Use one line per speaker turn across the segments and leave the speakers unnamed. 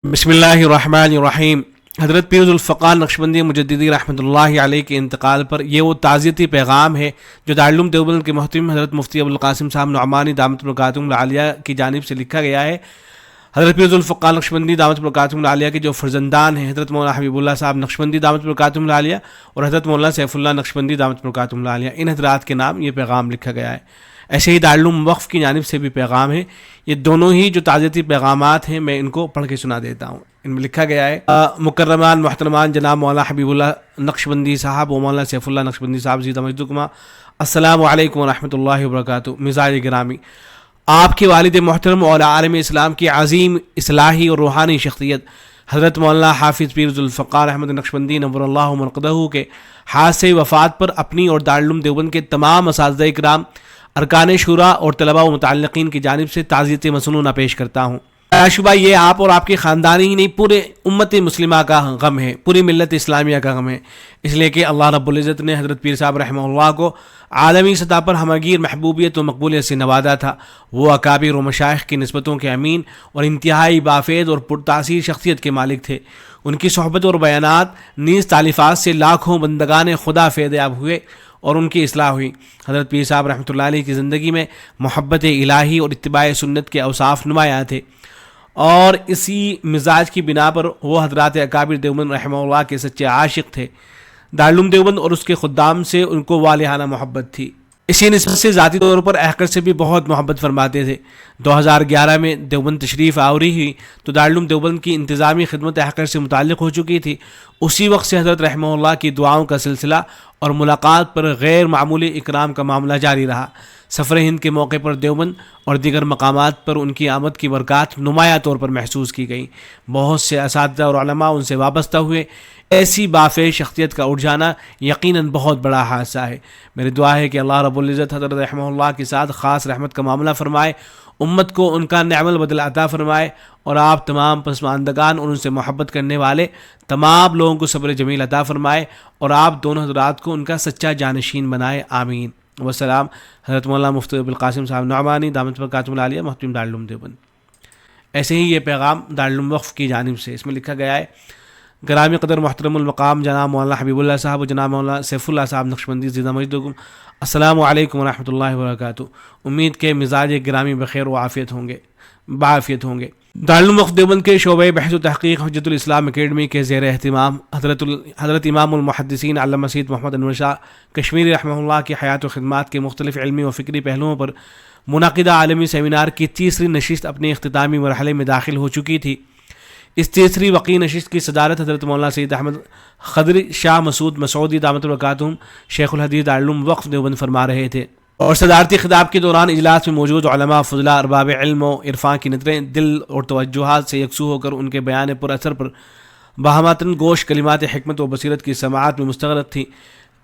بسم اللہ الرحمن الرحیم۔ حضرت پیر ذوالفقار نقشبندی مجددی رحمۃ اللہ علیہ کے انتقال پر یہ وہ تعزیتی پیغام ہے جو دارالعلوم دیوبند کے محترم حضرت مفتی ابوالقاسم صاحب نعمانی دامت برکاتہم العالیہ کی جانب سے لکھا گیا ہے۔ حضرت پیر ذوالفقار نقشبندی دامت برکاتہم العالیہ کے جو فرزندان ہیں حضرت مولانا حبیب اللہ صاحب نقشبندی دامت برکاتہم العالیہ اور حضرت مولانا سیف اللہ نقشبندی دامت برکاتہم العالیہ، ان حضرات کے نام یہ پیغام لکھا گیا ہے۔ ایسے ہی دارالعلوم وقف کی جانب سے بھی پیغام ہے۔ یہ دونوں ہی جو تعزیتی پیغامات ہیں میں ان کو پڑھ کے سنا دیتا ہوں۔ ان میں لکھا گیا ہے: مکرمان محترمان جناب مولانا حبیب اللہ نقشبندی صاحب و مولانا سیف اللہ نقشبندی صاحب زیدہ مجدکما، السلام علیکم ورحمۃ اللہ وبرکاتہ۔ مزاج گرامی، آپ کے والد محترم اور عالم اسلام کی عظیم اصلاحی اور روحانی شخصیت حضرت مولانا حافظ پیر ذوالفقار احمد نقشبندی نور اللہ مرقدہ کے حادثے وفات پر اپنی اور دارالعلوم دیوبند کے تمام اساتذہ کرام، ارکان شورا اور طلباء و متعلقین کی جانب سے تعزیت مسنونہ پیش کرتا ہوں۔ شبہ یہ آپ اور آپ کے خاندان ہی نہیں، پورے امت مسلمہ کا غم ہے، پوری ملت اسلامیہ کا غم ہے، اس لیے کہ اللہ رب العزت نے حضرت پیر صاحب رحمہ اللہ کو عالمی سطح پر ہمگیر محبوبیت و مقبولیت سے نوازا تھا۔ وہ اکابر و مشائخ کی نسبتوں کے امین اور انتہائی بافیض اور پرتاثیر شخصیت کے مالک تھے۔ ان کی صحبت اور بیانات نیز تالیفات سے لاکھوں بندگان خدا فیض یاب ہوئے اور ان کی اصلاح ہوئی۔ حضرت پیر صاحب رحمۃ اللہ علیہ کی زندگی میں محبت الہی اور اتباع سنت کے اوصاف نمایاں تھے، اور اسی مزاج کی بنا پر وہ حضرات اکابر دیوبند رحمہ اللہ کے سچے عاشق تھے۔ دارالعلوم دیوبند اور اس کے خدام سے ان کو والہانہ محبت تھی، اسی نسبت سے ذاتی طور پر احقر سے بھی بہت محبت فرماتے تھے۔ 2011 میں دیوبند تشریف آوری ہوئی تو دارالعلوم دیوبند کی انتظامی خدمت احقر سے متعلق ہو چکی تھی۔ اسی وقت سے حضرت رحمہ اللہ کی دعاؤں کا سلسلہ اور ملاقات پر غیر معمولی اکرام کا معاملہ جاری رہا۔ سفر ہند کے موقع پر دیوبند اور دیگر مقامات پر ان کی آمد کی برکات نمایاں طور پر محسوس کی گئی۔ بہت سے اساتذہ اور علماء ان سے وابستہ ہوئے۔ ایسی بافیض شخصیت کا اٹھ جانا یقیناً بہت بڑا حادثہ ہے۔ میری دعا ہے کہ اللہ رب العزت حضرت رحمہ اللہ کے ساتھ خاص رحمت کا معاملہ فرمائے، امت کو ان کا نعم البدل عطا فرمائے، اور آپ تمام پسماندگان اور ان سے محبت کرنے والے تمام لوگوں کو صبر جمیل عطا فرمائے، اور آپ دونوں حضرات کو ان کا سچا جانشین بنائے، آمین۔ وسلام۔ حضرت مولانا مفتی ابوالقاسم صاحب نعمانی دامت برکاتہم العالیہ محترم دارالعلوم دیوبند۔ ایسے ہی یہ پیغام دارالعلوم وقف کی جانب سے، اس میں لکھا گیا ہے: گرامی قدر محترم المقام جناب مولانا حبیب اللہ صاحب و جناب مولانا سیف اللہ صاحب نقشبندی زیدہ مجدکم، السلام علیکم ورحمۃ اللہ وبرکاتہ۔ امید کے مزاج گرامی بخیر و عافیت ہوں گے۔ دارالعلوم وقف دیوبند کے شعبہ بحث و تحقیق حجت الاسلام اکیڈمی کے زیر اہتمام حضرت امام المحدثین علامہ سید محمد انور شاہ کشمیری رحمہ اللہ کی حیات و خدمات کے مختلف علمی و فکری پہلوؤں پر منعقدہ عالمی سیمینار کی تیسری نشست اپنے اختتامی مرحلے میں داخل ہو چکی تھی۔ اس تیسری وقی نشست کی صدارت حضرت مولانا سید احمد خضری شاہ مسعود مسعودی دامت برکاتہم شیخ الحدیث دارالعلوم وقف دیوبند فرما رہے تھے، اور صدارتی خطاب کے دوران اجلاس میں موجود علماء فضلاء ارباب علم و عرفان کی نظریں دل اور توجہات سے یکسو ہو کر ان کے بیان پر اثر پر بہامتن گوش کلمات حکمت و بصیرت کی سماعت میں مستغرق تھی۔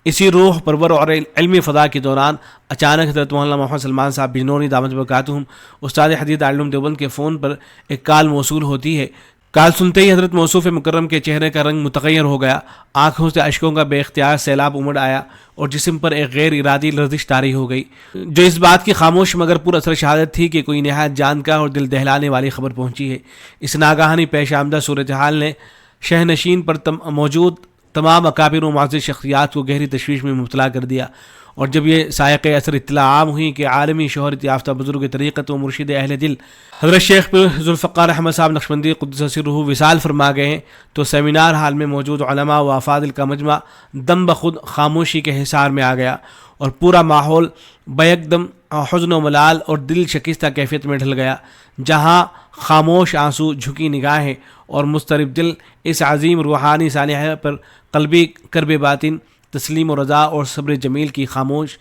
اسی روح پرور اور علمی فضا کے دوران اچانک حضرت مولانا محمد سلمان صاحب بجنوری دامت برکاتہم استاد حدیث دارالعلوم دیوبند کے فون پر ایک کال موصول ہوتی ہے۔ کال سنتے ہی حضرت موصوف مکرم کے چہرے کا رنگ متغیر ہو گیا، آنکھوں سے اشکوں کا بے اختیار سیلاب امڑ آیا، اور جسم پر ایک غیر ارادی لرزش طاری ہو گئی، جو اس بات کی خاموش مگر پر اثر شہادت تھی کہ کوئی نہایت جانکاہ اور دل دہلانے والی خبر پہنچی ہے۔ اس ناگہانی پیش آمدہ صورتحال نے شہ نشین پر موجود تمام اکابر و معزز شخصیات کو گہری تشویش میں مبتلا کر دیا، اور جب یہ سائق اثر اطلاع عام ہوئی کہ عالمی شہرت یافتہ بزرگ طریقت و مرشد اہل دل حضرت شیخ پیر ذوالفقار احمد صاحب نقشبندی قدس سرہ وصال فرما گئے ہیں، تو سیمینار ہال میں موجود علماء و افاضل کا مجمع دم بخود خاموشی کے حصار میں آ گیا، اور پورا ماحول بیک دم حزن و ملال اور دل شکستہ کیفیت میں ڈھل گیا، جہاں خاموش آنسو، جھکی نگاہیں اور مضطرب دل اس عظیم روحانی سانحہ پر قلبی کرب باطن، تسلیم و رضا اور صبر جمیل کی خاموش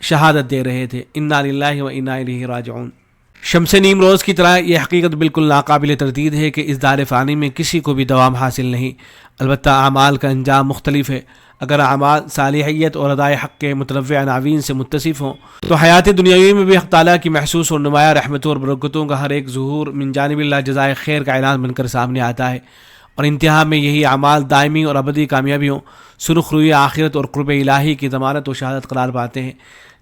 شہادت دے رہے تھے۔ انا للہ و انا الیہ راجعون۔ شمس نیم روز کی طرح یہ حقیقت بالکل ناقابل تردید ہے کہ اس دار فانی میں کسی کو بھی دوام حاصل نہیں، البتہ اعمال کا انجام مختلف ہے۔ اگر اعمال صالحیت اور ادائے حق کے متنوع عناوین سے متصف ہوں تو حیات دنیاوی میں بھی حق تعالیٰ کی محسوس اور نمایاں رحمتوں اور برکتوں کا ہر ایک ظہور من جانب اللہ جزائے خیر کا اعلان بن کر سامنے آتا ہے، اور انتہا میں یہی اعمال دائمی اور ابدی کامیابیوں، سرخ روئی آخرت اور قرب الہی کی ضمانت و شہادت قرار پاتے ہیں،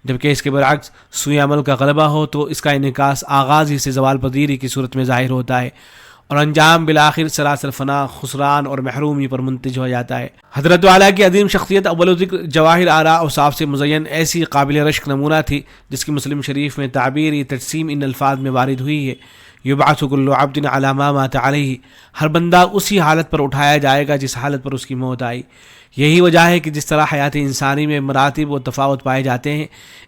جبکہ اس کے برعکس سوئے عمل کا غلبہ ہو تو اس کا انعکاس آغاز ہی سے زوال پذیری کی صورت میں ظاہر ہوتا ہے، اور انجام بالآخر سراسر فنا، خسران اور محرومی پر منتج ہو جاتا ہے۔ حضرت والا کی عظیم شخصیت اول ذکر جواہر آراء اور صاف سے مزین ایسی قابل رشک نمونہ تھی جس کی مسلم شریف میں تعبیر تجسیم ان الفاظ میں وارد ہوئی ہے: یبعث کل عبد علی ما مات علیہ، ہر بندہ اسی حالت پر اٹھایا جائے گا جس حالت پر اس کی موت آئی۔ یہی وجہ ہے کہ جس طرح حیات انسانی میں مراتب و تفاوت پائے جاتے ہیں،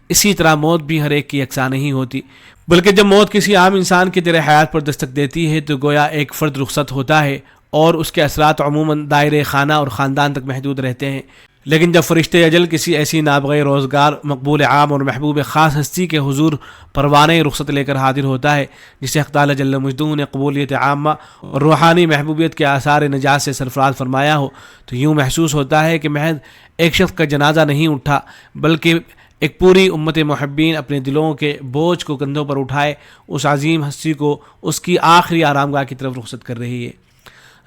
اسی طرح موت بھی ہر ایک کی یکساں نہیں ہوتی، بلکہ جب موت کسی عام انسان کی طرح حیات پر دستک دیتی ہے تو گویا ایک فرد رخصت ہوتا ہے اور اس کے اثرات عموماً دائرۂ خانہ اور خاندان تک محدود رہتے ہیں۔ لیکن جب فرشتے اجل کسی ایسی نابغہ روزگار مقبول عام اور محبوب خاص ہستی کے حضور پروانے رخصت لے کر حاضر ہوتا ہے، جسے حق تعالی جل مجدہ نے قبولیت عامہ اور روحانی محبوبیت کے آثار نجات سے سرفراز فرمایا ہو، تو یوں محسوس ہوتا ہے کہ محض ایک شخص کا جنازہ نہیں اٹھا، بلکہ ایک پوری امت محبین اپنے دلوں کے بوجھ کو کندھوں پر اٹھائے اس عظیم ہستی کو اس کی آخری آرامگاہ کی طرف رخصت کر رہی ہے۔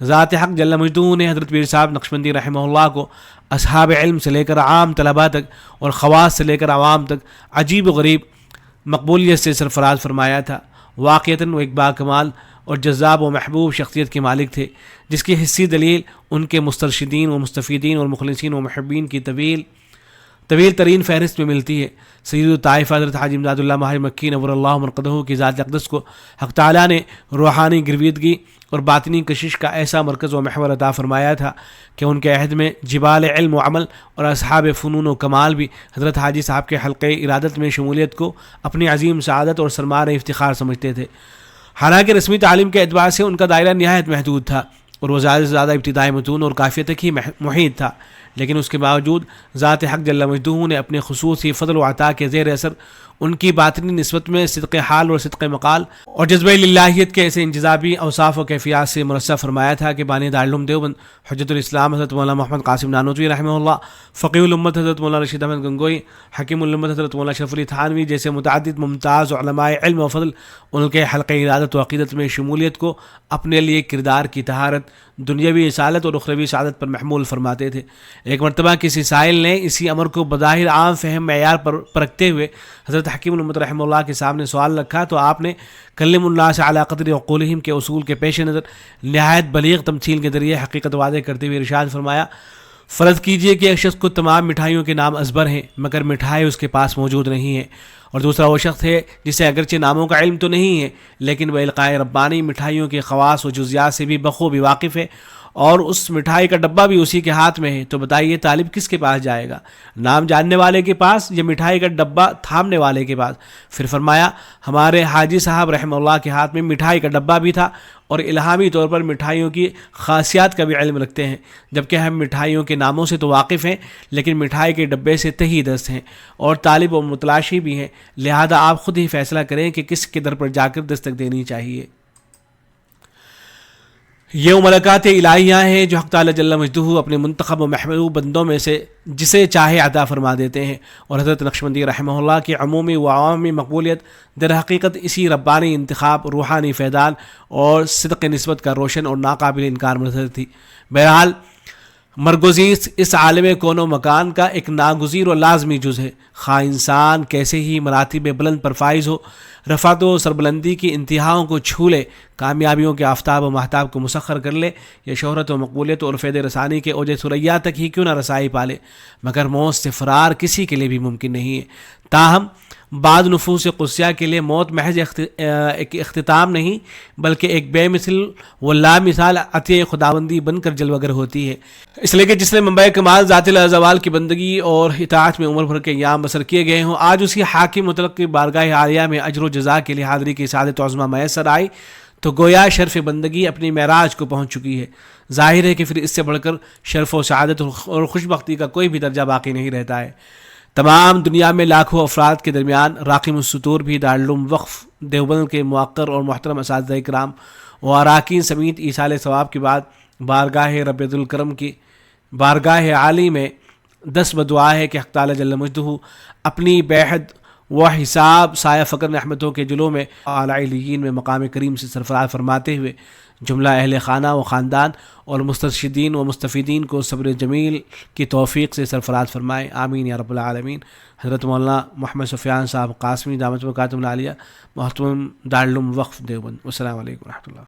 ذات حق جل مجدہ نے حضرت پیر صاحب نقشبندی رحمہ اللہ کو اصحاب علم سے لے کر عام طلباء تک اور خواص سے لے کر عوام تک عجیب و غریب مقبولیت سے سرفراز فرمایا تھا۔ واقعتاً وہ ایک باکمال اور جذاب و محبوب شخصیت کے مالک تھے، جس کی حسی دلیل ان کے مسترشدین و مستفیدین اور مخلصین و محبین کی طویل ترین فہرست میں ملتی ہے۔ سید الطائفہ حضرت حاجی امداد اللہ ماہر مکی نور اللہ مرقدہ کی ذات اقدس کو حق تعالیٰ نے روحانی گرویدگی اور باطنی کشش کا ایسا مرکز و محور عطا فرمایا تھا کہ ان کے عہد میں جبال علم و عمل اور اصحاب فنون و کمال بھی حضرت حاجی صاحب کے حلقے ارادت میں شمولیت کو اپنی عظیم سعادت اور سرمار افتخار سمجھتے تھے۔ حالانکہ رسمی تعلیم کے اعتبار سے ان کا دائرہ نہایت محدود تھا اور وہ زیادہ سے زیادہ ابتدائی متون اور قافیہ تک ہی محیط تھا، لیکن اس کے باوجود ذات حق جل مجدہ نے اپنے خصوصی فضل و عطا کے زیر اثر ان کی باطنی نسبت میں صدق حال اور صدق مقال اور جذبہ للہیت کے ایسے انجذابی اوصاف و کیفیات سے مرصع فرمایا تھا کہ بانی دارالعلوم دیوبند حجت الاسلام حضرت مولانا محمد قاسم نانوتوی رحمہ اللہ، فقیہ الامت حضرت مولانا رشید احمد گنگوئی، حکیم الامت حضرت مولانا اشرف علی تھانوی جیسے متعدد ممتاز علماء علم و فضل ان کے حلقہ ارادت و عقیدت میں شمولیت کو اپنے لیے کردار کی طہارت، دنیاوی اصالت اور اخروی سعادت پر محمول فرماتے تھے۔ ایک مرتبہ کسی سائل نے اسی امر کو بظاہر عام فہم معیار پر پرکھتے ہوئے حضرت حکیم الامت رحمہ اللہ کے سامنے سوال رکھا تو آپ نے کلم اللہ سے علی قدر عقولہم کے اصول کے پیش نظر نہایت بلیغ تمثیل کے ذریعے حقیقت واضح کرتے ہوئے ارشاد فرمایا: فرض کیجئے کہ ایک شخص کو تمام مٹھائیوں کے نام ازبر ہیں مگر مٹھائی اس کے پاس موجود نہیں ہے، اور دوسرا وہ شخص ہے جسے اگرچہ ناموں کا علم تو نہیں ہے لیکن وہ القائے ربانی مٹھائیوں کے خواص و جزیات سے بھی بخوبی واقف ہے اور اس مٹھائی کا ڈبہ بھی اسی کے ہاتھ میں ہے، تو بتائیے طالب کس کے پاس جائے گا، نام جاننے والے کے پاس یا مٹھائی کا ڈبہ تھامنے والے کے پاس؟ پھر فرمایا ہمارے حاجی صاحب رحمہ اللہ کے ہاتھ میں مٹھائی کا ڈبہ بھی تھا اور الہامی طور پر مٹھائیوں کی خاصیات کا بھی علم رکھتے ہیں، جبکہ ہم مٹھائیوں کے ناموں سے تو واقف ہیں لیکن مٹھائی کے ڈبے سے تہی دست ہیں اور طالب و متلاشی بھی ہیں، لہذا آپ خود ہی فیصلہ کریں کہ کس کے در پر جا کر دستک دینی چاہیے۔ یہ وہ ملکات الہیہ ہیں جو حق تعالی جل مجدہ اپنے منتخب و محبوب بندوں میں سے جسے چاہے عطا فرما دیتے ہیں، اور حضرت نقشبندی رحمہ اللہ کی عمومی و عوامی مقبولیت در حقیقت اسی ربانی انتخاب، روحانی فیضان اور صدق نسبت کا روشن اور ناقابل انکار مظہر تھی۔ بہرحال مرگزیر اس عالم کون و مکان کا ایک ناگزیر و لازمی جز ہے، خواہ انسان کیسے ہی مراتب بلند پر فائز ہو، رفعت و سربلندی کی انتہاؤں کو چھو لے، کامیابیوں کے آفتاب و مہتاب کو مسخر کر لے، یا شہرت و مقبولیت اور فیض رسانی کے اوج ثریا تک ہی کیوں نہ رسائی پالے، مگر موت سے فرار کسی کے لیے بھی ممکن نہیں ہے۔ تاہم بعض نفوس قدسیہ کے لیے موت محض ایک اختتام نہیں بلکہ ایک بے مثل و لا مثال عطیہ خداوندی بن کر جلوگر ہوتی ہے، اس لیے کہ جس نے منبع کمال ذات الازوال کی بندگی اور اطاعت میں عمر بھر کے ایام بسر کیے گئے ہوں، آج اسی حاکم مطلق کی بارگاہ عالیہ میں اجر و جزا کے لیے حاضری کی سعادت عظمیٰ میسر آئی تو گویا شرف بندگی اپنی معراج کو پہنچ چکی ہے۔ ظاہر ہے کہ پھر اس سے بڑھ کر شرف و سعادت اور خوشبختی کا کوئی بھی درجہ باقی نہیں رہتا ہے۔ تمام دنیا میں لاکھوں افراد کے درمیان راقم السطور بھی دارالعلوم وقف دیوبند کے موقر اور محترم اساتذہ کرام و اراکین سمیت ایصال ثواب کے بعد بارگاہ رب ذوالکرم کی بارگاہ عالی میں دست بدعا ہے کہ حق تعالی جل مجدہ اپنی بے حد و حساب سایہ فقر رحمتوں کے جلوں میں اعلیٰ علیین میں مقام کریم سے سرفراز فرماتے ہوئے جملہ اہل خانہ و خاندان اور مسترشدین و مستفیدین کو صبر جمیل کی توفیق سے سرفراز فرمائے، آمین یا رب العالمین۔ حضرت مولانا محمد سفیان صاحب قاسمی دامت برکاتہم العالیہ، محترم دارالعلوم وقف دیوبند۔ السلام علیکم و رحمۃ اللہ۔